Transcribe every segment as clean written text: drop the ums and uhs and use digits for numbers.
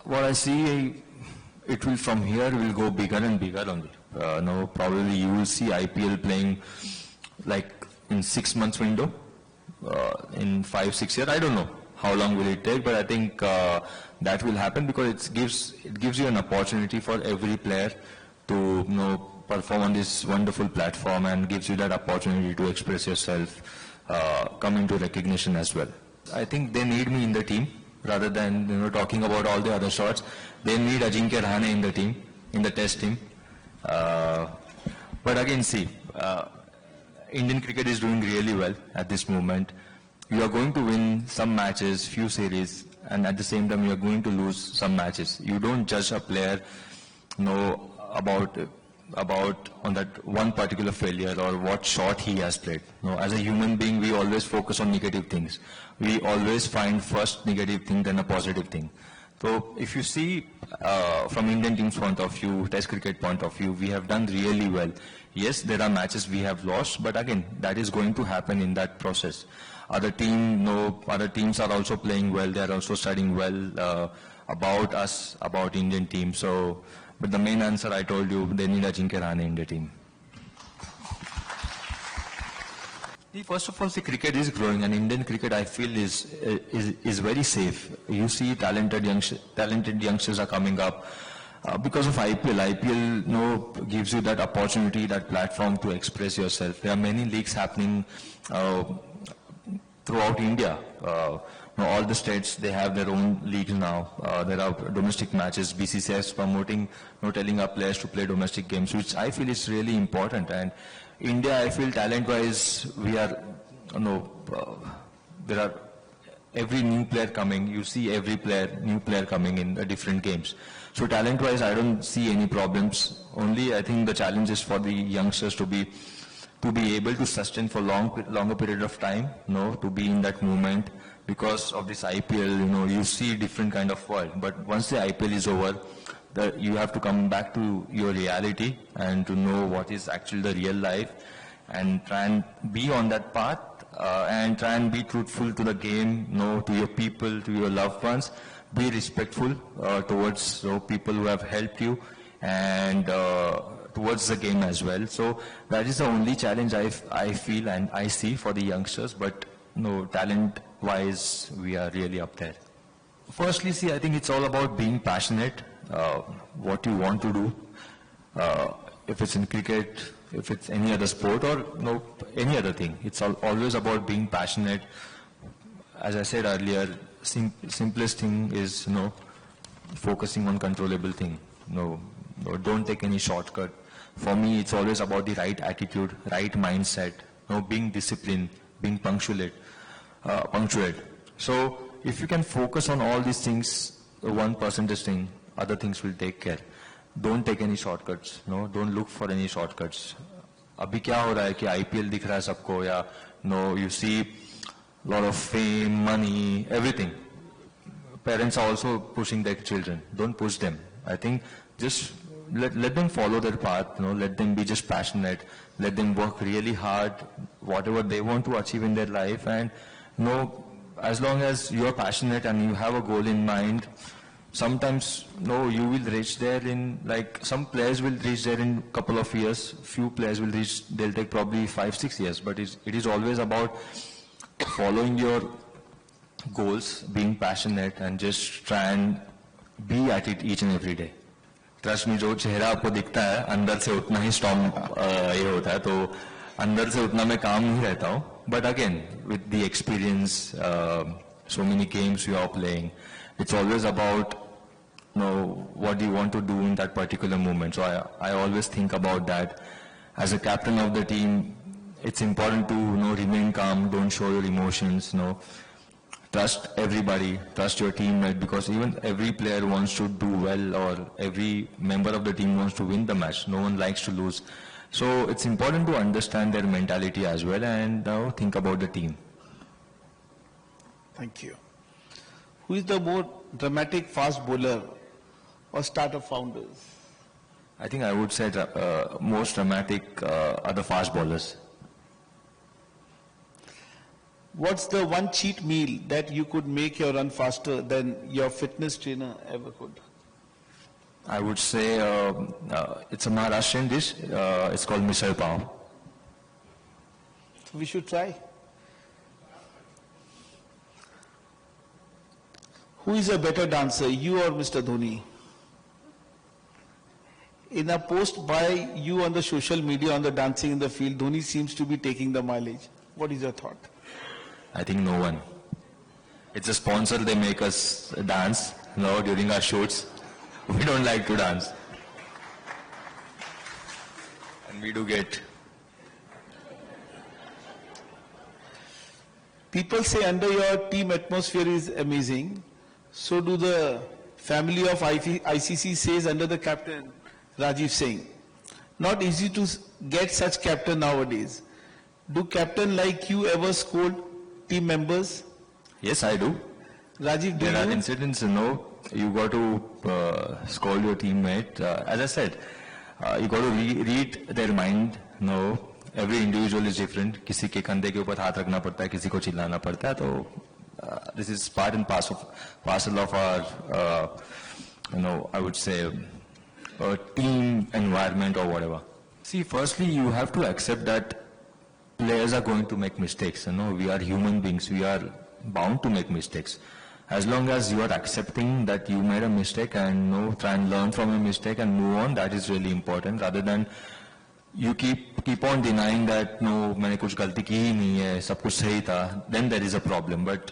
what I see, it will from here will go bigger and bigger only. No, probably you will see IPL playing like in 6 months window, in 5-6 years. I don't know how long will it take, but I think that will happen because it gives you an opportunity for every player to perform on this wonderful platform and gives you that opportunity to express yourself, come into recognition as well. I think they need me in the team rather than talking about all the other shots. They need Ajinkya Rahane in the team, in the test team. But again, see, Indian cricket is doing really well at this moment. You are going to win some matches, few series, and at the same time you are going to lose some matches. You don't judge a player about on that one particular failure or what shot he has played. As a human being, we always focus on negative things. We always find first negative thing, then a positive thing. So if you see from Indian team's point of view, Test cricket point of view, we have done really well. Yes, there are matches we have lost, but again, that is going to happen in that process. Other teams are also playing well. They are also studying well about us, about Indian team. So, but the main answer I told you, they need Ajinkya Rahane in the team. First of all, the cricket is growing, and Indian cricket, I feel, is very safe. You see, talented youngsters are coming up because of IPL. IPL, gives you that opportunity, that platform to express yourself. There are many leagues happening throughout India. All the states, they have their own leagues now. There are domestic matches. BCCI is promoting, telling our players to play domestic games, which I feel is really important. And India, I feel talent-wise, we are, there are every new player coming. You see every new player coming in the different games. So talent-wise, I don't see any problems. Only I think the challenge is for the youngsters to be able to sustain for longer period of time, to be in that movement. Because of this IPL, you see different kind of world. But once the IPL is over, you have to come back to your reality and to know what is actually the real life and try and be on that path and try and be truthful to the game, to your people, to your loved ones. Be respectful towards people who have helped you and towards the game as well. So that is the only challenge I feel and I see for the youngsters. But talent-wise, we are really up there. Firstly, see, I think it's all about being passionate, what you want to do. If it's in cricket, if it's any other sport or any other thing, it's always about being passionate. As I said earlier, simplest thing is focusing on controllable thing. Don't take any shortcut. For me, it's always about the right attitude, right mindset, being disciplined, being punctuate. So if you can focus on all these things, the 1% thing, other things will take care. Don't take any shortcuts. Don't look for any shortcuts. अभी क्या हो रहा है कि IPL दिख रहा है सबको या you see lot of fame, money, everything. Parents are also pushing their children. Don't push them. I think just let them follow their path. Let them be just passionate. Let them work really hard, whatever they want to achieve in their life. And as long as you are passionate and you have a goal in mind, sometimes you will reach there in some players will reach there in a couple of years. Few players will reach. They'll take probably 5-6 years. But it is always about following your goals, being passionate, and just try and be at it each and every day. Trust में जो चेहरा आपको दिखता है अंदर से उतना ही strong ये होता है, तो अंदर से उतना मैं काम नहीं रहता हूँ. But again with the experience, so many games you are playing, it's always about what you want to do in that particular moment. So I always think about that. As a captain of the team, it's important to remain calm, don't show your emotions, trust everybody, trust your teammate, because even every player wants to do well, or every member of the team wants to win the match. No one likes to lose. So it's important to understand their mentality as well and think about the team. Thank you. Who is the more dramatic fast bowler or starter founders? I think I would say most dramatic are the fast bowlers. What's the one cheat meal that you could make your run faster than your fitness trainer ever could? I would say it's a Maharashtrian dish. It's called misal pav. We should try. Who is a better dancer, you or Mr. Dhoni? In a post by you on the social media on the dancing in the field, Dhoni seems to be taking the mileage. What is your thought? I think no one. It's a sponsor, they make us dance, during our shoots. We don't like to dance. And we do get. People say under your team atmosphere is amazing. So do the family of ICC says under the captain Rajiv Singh. Not easy to get such captain nowadays. Do captain like you ever scold team members? Yes, I do. Rajiv, do There are you? incidents, you got to scold your teammate. As I said, you got to read their mind. Every individual is different. किसी के कंधे के ऊपर हाथ रखना पड़ता है, किसी को चिल्लाना पड़ता है. तो this is part and parcel of our, I would say, team environment or whatever. See, firstly, you have to accept that players are going to make mistakes. We are human beings. We are bound to make mistakes. As long as you are accepting that you made a mistake and try and learn from a mistake and move on, that is really important. Rather than you keep on denying that मैंने कुछ गलती की ही नहीं है, सब कुछ सही था, then there is a problem. But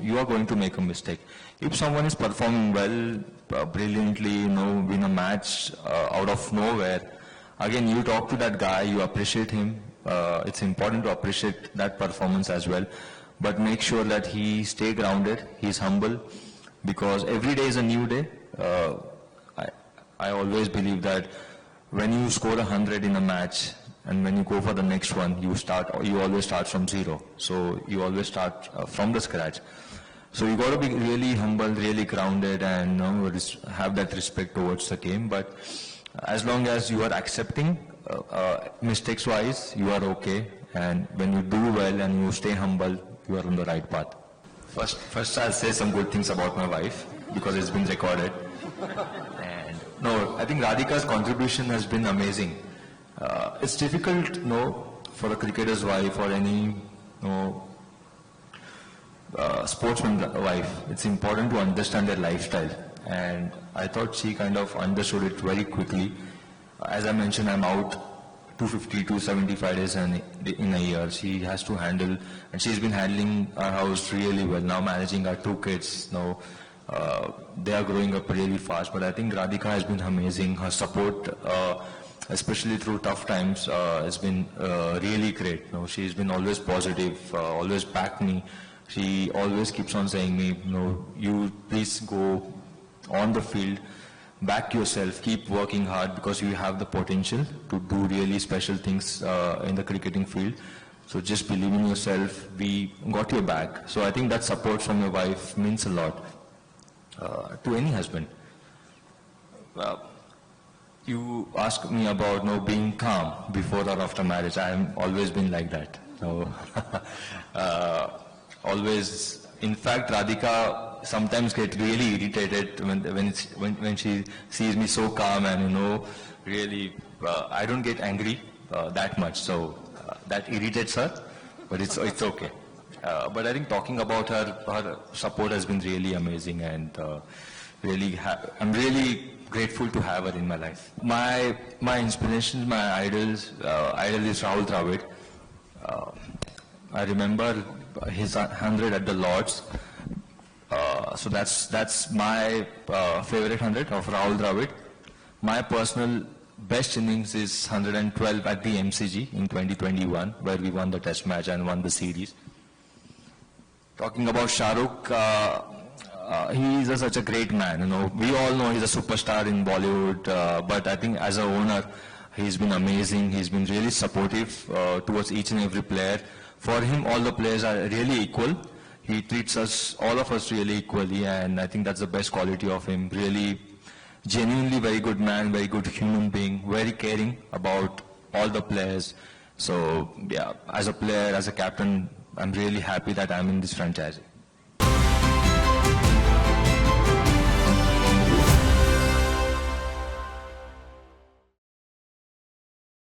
you are going to make a mistake. If someone is performing well, brilliantly, win a match out of nowhere, again you talk to that guy, you appreciate him. It's important to appreciate that performance as well. But make sure that he stay grounded, he's humble, because every day is a new day. I always believe that when you score 100 in a match and when you go for the next one, you always start from zero. So you always start from the scratch. So you got to be really humble, really grounded, and have that respect towards the game. But as long as you are accepting mistakes-wise, you are okay. And when you do well and you stay humble, you are on the right path. First I'll say some good things about my wife, because it's been recorded. And I think Radhika's contribution has been amazing. It's difficult, for a cricketer's wife or any, sportsman's wife. It's important to understand their lifestyle. And I thought she kind of understood it very quickly. As I mentioned, I'm out 250 to 75 days in a year. She has to handle, and she's been handling our house really well. Now managing our two kids. Now they are growing up really fast. But I think Radhika has been amazing. Her support, especially through tough times, has been really great. She's been always positive, always backed me. She always keeps on saying me, you please go on the field, back yourself, keep working hard, because you have the potential to do really special things in the cricketing field. So just believe in yourself. We got your back. So I think that support from your wife means a lot to any husband. You ask me about being calm before or after marriage. I have always been like that. So always. In fact, Radhika sometimes get really irritated when she sees me so calm and really I don't get angry that much. So that irritates her, but it's okay. But I think talking about her support has been really amazing, and I'm really grateful to have her in my life. My inspirations, my idol is Rahul Dravid. I remember his 100 at the Lords. So that's my favorite 100 of Rahul Dravid. My personal best innings is 112 at the MCG in 2021, where we won the test match and won the series. Talking about Shah Rukh, he is such a great man. We all know he's a superstar in Bollywood, but I think as an owner, he's been amazing. He's been really supportive towards each and every player. For him, all the players are really equal. He treats all of us really equally, and I think that's the best quality of him. Really, genuinely very good man, very good human being, very caring about all the players. So, yeah, as a player, as a captain, I'm really happy that I'm in this franchise.